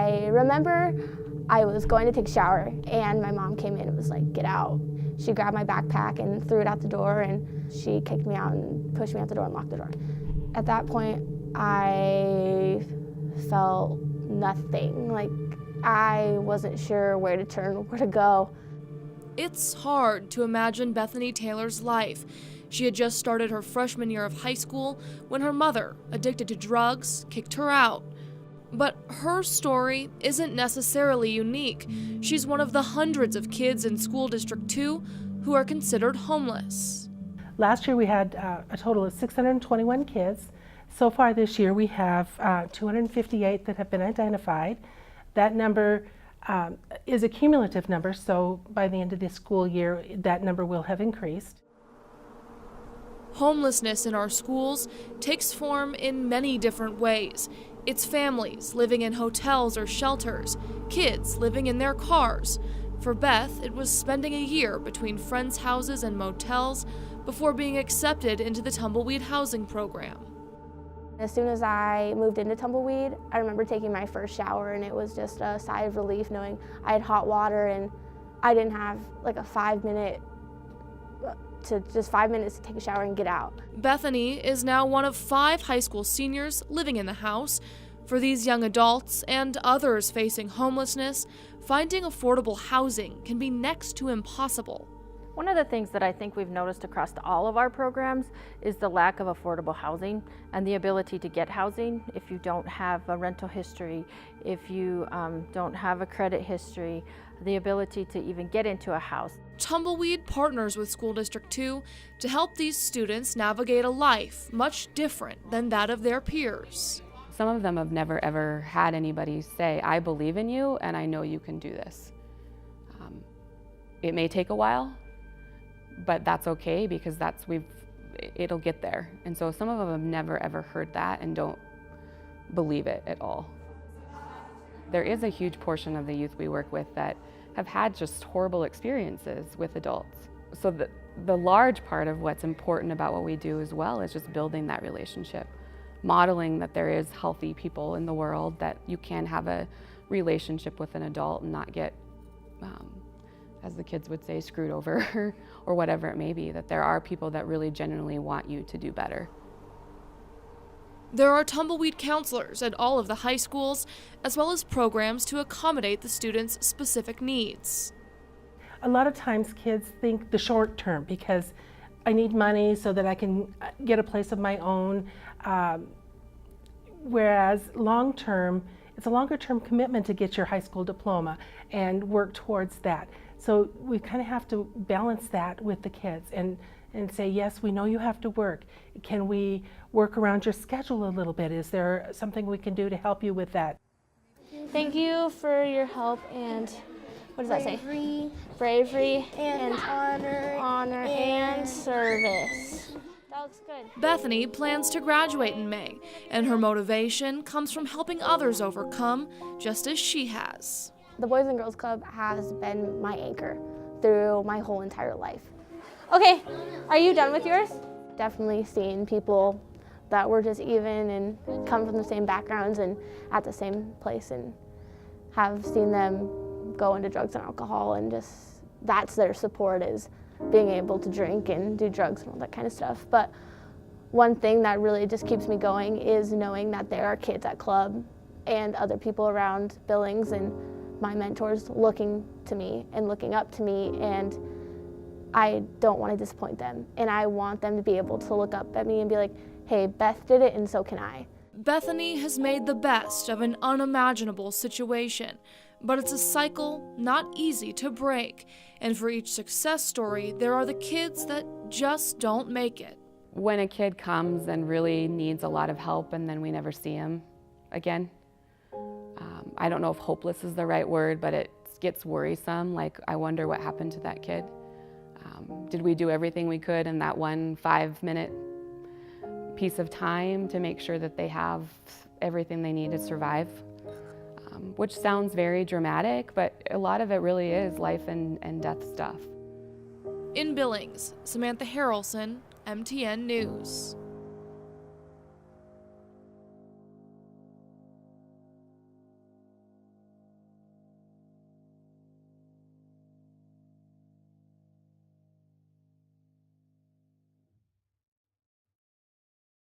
I remember I was going to take a shower and my mom came in and was like, "Get out." She grabbed my backpack and threw it out the door, and she kicked me out and pushed me out the door and locked the door. At that point, I felt nothing. Like, I wasn't sure where to turn, where to go. It's hard to imagine Bethany Taylor's life. She had just started her freshman year of high school when her mother, addicted to drugs, kicked her out. But her story isn't necessarily unique. She's one of the hundreds of kids in School District 2 who are considered homeless. Last year we had a total of 621 kids. So far this year we have 258 that have been identified. That number is a cumulative number, so by the end of this school year that number will have increased. Homelessness in our schools takes form in many different ways. It's families living in hotels or shelters, kids living in their cars. For Beth, it was spending a year between friends' houses and motels before being accepted into the Tumbleweed housing program. As soon as I moved into Tumbleweed, I remember taking my first shower, and it was just a sigh of relief knowing I had hot water and I didn't have like a 5 minutes to take a shower and get out. Bethany is now one of 5 high school seniors living in the house. For these young adults and others facing homelessness, finding affordable housing can be next to impossible. One of the things that I think we've noticed across all of our programs is the lack of affordable housing and the ability to get housing if you don't have a rental history, if you don't have a credit history, the ability to even get into a house. Tumbleweed partners with School District 2 to help these students navigate a life much different than that of their peers. Some of them have never ever had anybody say, "I believe in you and I know you can do this." It may take a while, but that's okay because it'll get there. And so some of them have never ever heard that and don't believe it at all. There is a huge portion of the youth we work with that have had just horrible experiences with adults. So the large part of what's important about what we do as well is just building that relationship, modeling that there is healthy people in the world, that you can have a relationship with an adult and not get, as the kids would say, screwed over or whatever it may be, that there are people that really genuinely want you to do better. There are Tumbleweed counselors at all of the high schools, as well as programs to accommodate the students' specific needs. A lot of times kids think the short term because I need money so that I can get a place of my own, whereas long term, it's a longer term commitment to get your high school diploma and work towards that. So we kind of have to balance that with the kids and say, yes, we know you have to work. Can we work around your schedule a little bit? Is there something we can do to help you with that? Thank you for your help and, what does that say? Bravery and honor and service. That looks good. Bethany plans to graduate in May, and her motivation comes from helping others overcome, just as she has. The Boys and Girls Club has been my anchor through my whole entire life. Okay, are you done with yours? Definitely seeing people that were just even and come from the same backgrounds and at the same place, and have seen them go into drugs and alcohol, and just that's their support, is being able to drink and do drugs and all that kind of stuff. But one thing that really just keeps me going is knowing that there are kids at club and other people around Billings and my mentors looking to me and looking up to me, and I don't want to disappoint them, and I want them to be able to look up at me and be like, hey, Beth did it and so can I. Bethany has made the best of an unimaginable situation, but it's a cycle not easy to break, and for each success story, there are the kids that just don't make it. When a kid comes and really needs a lot of help and then we never see him again, I don't know if hopeless is the right word, but it gets worrisome. Like, I wonder what happened to that kid. Did we do everything we could in that 1 5-minute piece of time to make sure that they have everything they need to survive? Which sounds very dramatic, but a lot of it really is life and death stuff. In Billings, Samantha Harrelson, MTN News.